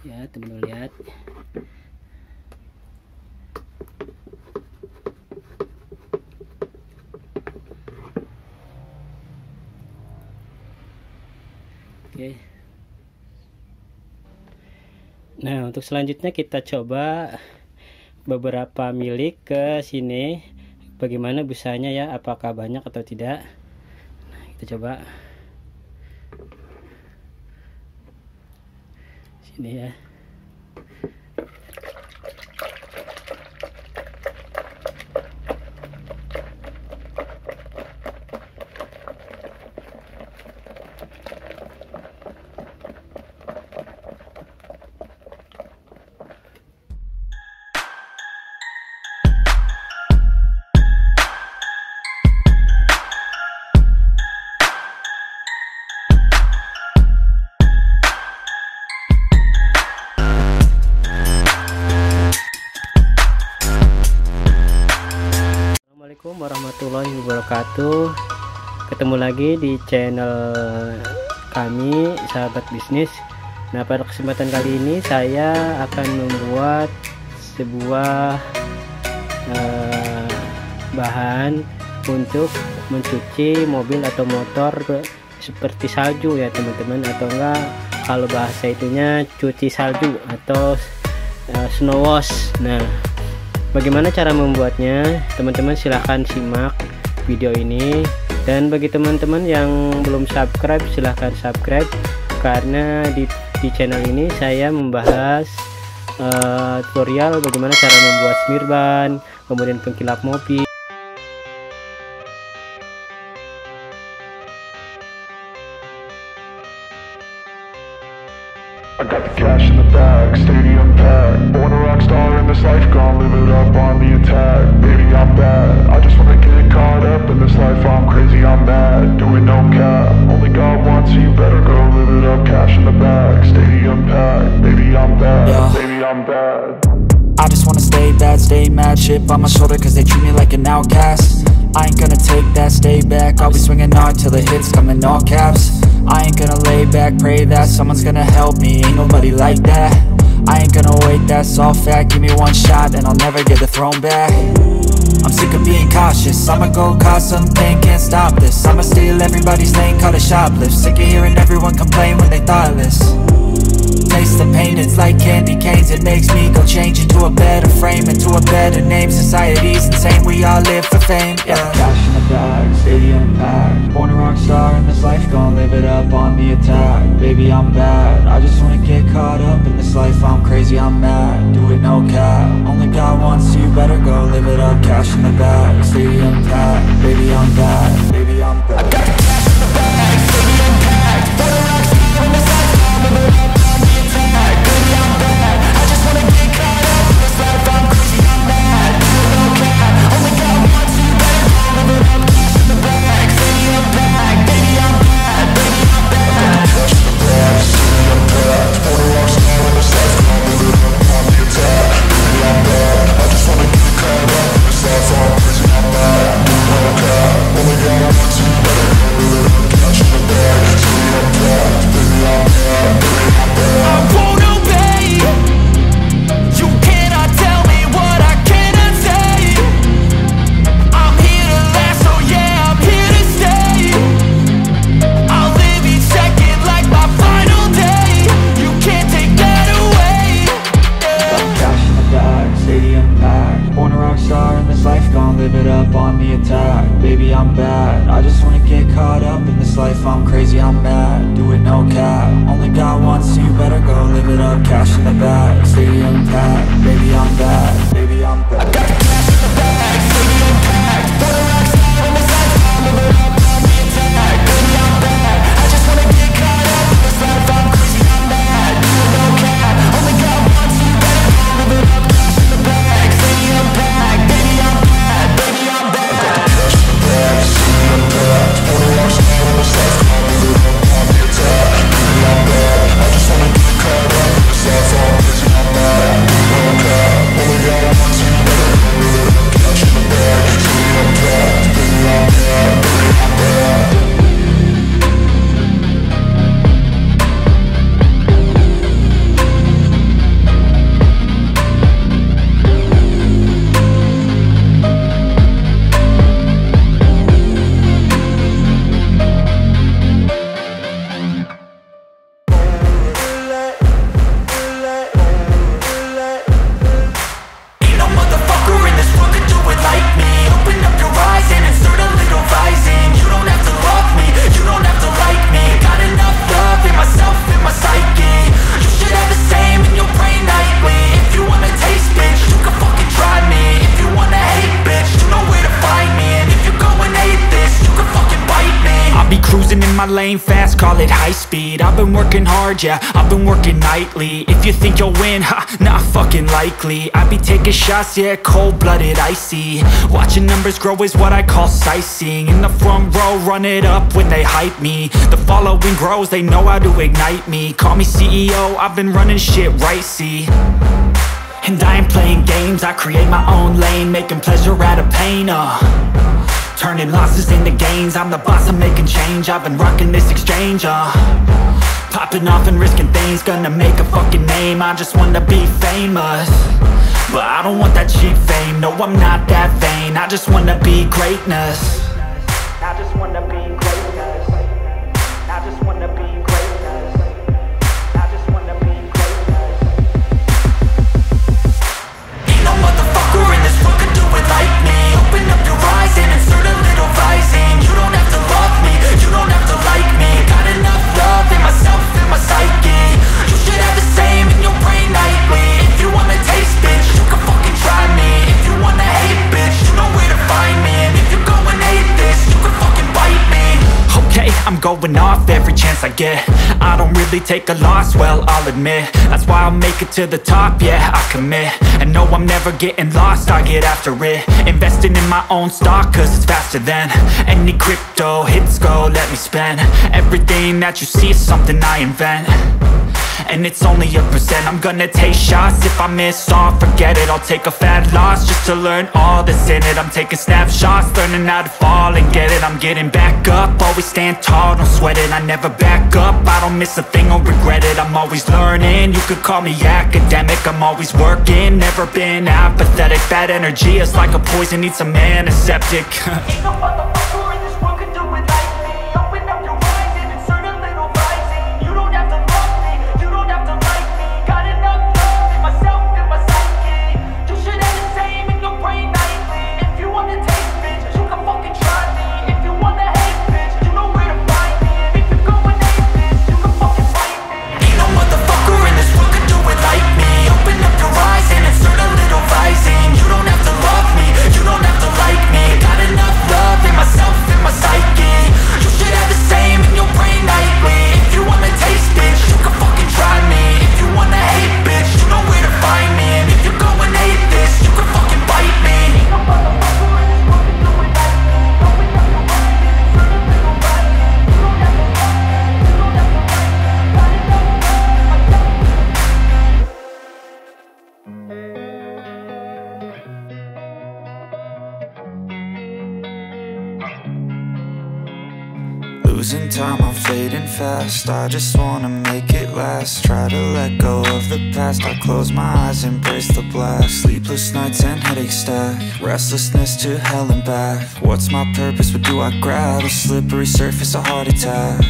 Ya, teman-teman lihat. Oke. Nah, untuk selanjutnya kita coba beberapa milik ke sini. Bagaimana busanya ya, apakah banyak atau tidak? Nah, kita coba. Sini ya. Assalamualaikum warahmatullahi wabarakatuh. Ketemu lagi di channel kami, Sahabat Bisnis. Nah, pada kesempatan kali ini saya akan membuat sebuah bahan untuk mencuci mobil atau motor seperti salju ya teman-teman, atau enggak kalau bahasa itunya cuci salju atau snow wash. Nah, bagaimana cara membuatnya? Teman-teman silahkan simak video ini, dan bagi teman-teman yang belum subscribe silahkan subscribe, karena di channel ini saya membahas tutorial bagaimana cara membuat semir ban, kemudian pengkilap mobil. I got the cash in the bag, stadium packed. Born a rock star in this life, gonna live it up on the attack. Baby, I'm bad, I just wanna get caught up in this life. I'm crazy, I'm mad, doing no cap. Only God wants you, better go live it up. Cash in the bag, stadium packed. Baby, I'm bad, baby, I'm bad. I just wanna stay bad, stay mad. Chip on my shoulder cause they treat me like an outcast. I ain't gonna take that, stay back. I'll be swinging hard till the hits come in all caps. I ain't gonna lay back, pray that someone's gonna help me. Ain't nobody like that. I ain't gonna wait, that's all fact. Give me one shot and I'll never get the throne back. I'm sick of being cautious, I'ma go cause something, can't stop this. I'ma steal everybody's lane, call it shoplift. Sick of hearing everyone complain when they thoughtless. Taste the pain, it's like candy canes. It makes me go change into a better frame, into a better name. Society's insane, we all live for fame, yeah. Cash in the bag, stadium packed. Born a rock star in this life, gonna live it up on the attack. Baby, I'm bad, I just wanna get caught up in this life. I'm crazy, I'm mad, do it no cap. Only God wants you, better go live it up. Cash in the bag, stadium packed. Baby, I'm bad, baby, I'm bad. I got the cash in the bag, stadium packed. Born a rock star in this life, gonna live it up. I'm crazy, I'm mad, do it no cap. Only God wants you, better go live it up. Cash in the bag, stadium packed. Baby, I'm bad, baby, I'm bad. I got the cash in the bag, stadium packed. Born a rock star in this life, I'll live it up on the attack. Baby, I'm bad, I just wanna get caught up in this life. I'm crazy, I'm mad, do it no cap. Only God wants you, better go live it up. Cash in the bag, stadium packed. Baby, I'm bad, baby, I'm bad. I got the cash in the bag, stadium packed. Born a rock star in this life, I'll live it up on the attack. Baby, I'm bad, I just wanna get caught up in this life. I'm crazy, I'm mad, do it no cap. Only God wants you, better my lane fast, call it high speed. I've been working hard, yeah, I've been working nightly. If you think you'll win, ha, not fucking likely. I be taking shots, yeah, cold-blooded, icy. Watching numbers grow is what I call sightseeing. In the front row, run it up when they hype me. The following grows, they know how to ignite me. Call me CEO, I've been running shit right, see. And I ain't playing games, I create my own lane, making pleasure out of pain, turning losses into gains. I'm the boss, I'm making change. I've been rocking this exchange, popping off and risking things. Gonna make a fucking name, I just wanna be famous. But I don't want that cheap fame, no I'm not that vain. I just wanna be greatness. I just wanna be greatness. I just wanna be greatness. I just wanna be greatness. Ain't no motherfucker in this world could do it like me. Open up your eyes and insert a little rising. You don't have to love me, you don't have to like me. Got enough love in myself and my psyche. You should have the same in your brain nightly. If you wanna taste, bitch, you can fucking try me. If you wanna hate, bitch, you know where to find me. And if you're going hate this, you can fucking bite me. Okay, I'm going off every chance I get. I don't really take a loss, well, I'll admit. That's why I'll make it to the top, yeah, I commit. And no, I'm never getting lost, I get after it. Investing in my own stock, cause it's faster than any crypto hits go, let me spend. Everything that you see is something I invent. And it's only a percent. I'm gonna take shots. If I miss all, forget it. I'll take a fat loss just to learn all that's in it. I'm taking snapshots, learning how to fall and get it. I'm getting back up, always stand tall, don't sweat it. I never back up, I don't miss a thing or regret it. I'm always learning, you could call me academic. I'm always working, never been apathetic. Bad energy is like a poison, needs some antiseptic. Ain't no motherfucker in this world could do it like me. Open up your eyes and insert a little rising. You don't have to love me, you don't have to like me. Got enough love in myself and my psyche. You should have the same in your brain nightly. If you wanna taste, bitch, you can fucking try me. If you wanna hate, bitch, you know where to find me. And if you're going hate, bitch, you can fucking fight me. Ain't no motherfucker in this world could do it like me. Open up your eyes and insert a little rising. You don't have to love me, you don't have to like me. Got enough love in myself and my psyche. You should have the same in your brain nightly. If you wanna taste, bitch, you can fucking try me. If you wanna hate, bitch, you know where to find me. And if you're going hate this, you can fucking bite me. Ain't no motherfucker in this world can do it like me. Open up your eyes and insert a little rising. You don't have to love me, you don't have to like me. Got enough love in myself. Losing time, I'm fading fast. I just wanna make it last. Try to let go of the past. I close my eyes, embrace the blast. Sleepless nights and headaches stack. Restlessness to hell and back. What's my purpose? What do I grab? A slippery surface, a heart attack.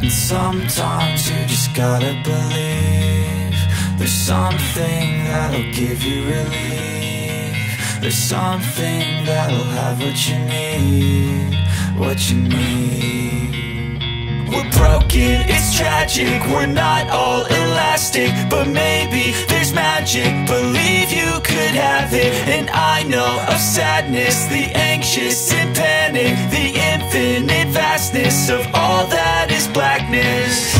And sometimes you just gotta believe there's something that'll give you relief. There's something that'll have what you need, what you need. We're broken, it's tragic, we're not all elastic. But maybe there's magic, believe you could have it. And I know of sadness, the anxious and panic, the infinite vastness of all that is blackness.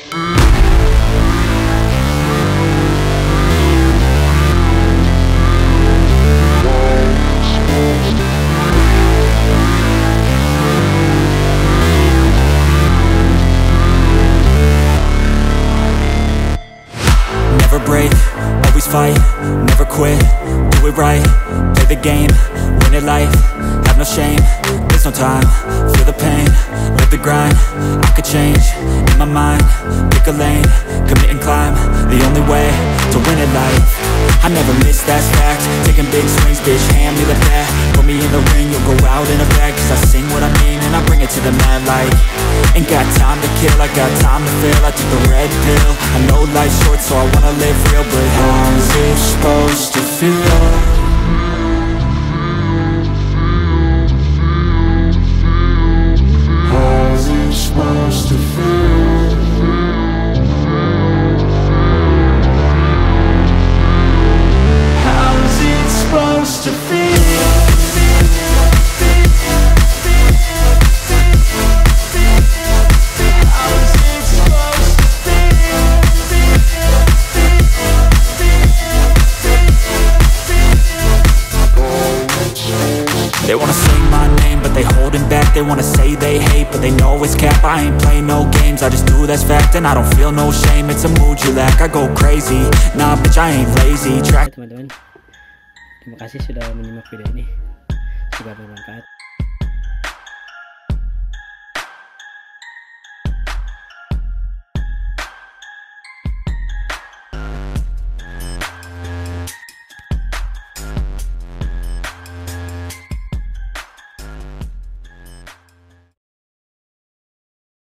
Never break, always fight, never quit, do it right, play the game, win it life, have no shame, there's no time, feel the pain, live the grind, I could change, in my mind, pick a lane, commit and climb, the only way to win it life. I never miss, that's fact, taking big swings, bitch, hand me the bat, put me in the ring, you'll go out in a bag, cause I sing what I mean and I bring it to the mad light. Ain't got time to kill, I got time to feel, I took the red pill, I know life's short so I wanna live real, but how's it supposed to feel? How's it supposed to feel? How's it supposed to feel? They wanna say my name, but they holding back. They wanna say they hate, but they know it's cap. I ain't play no games, I just do that's fact. And I don't feel no shame, it's a mood you lack. I go crazy, nah bitch I ain't lazy. Teman-teman, terima kasih sudah menyimak video ini, semoga bermanfaat.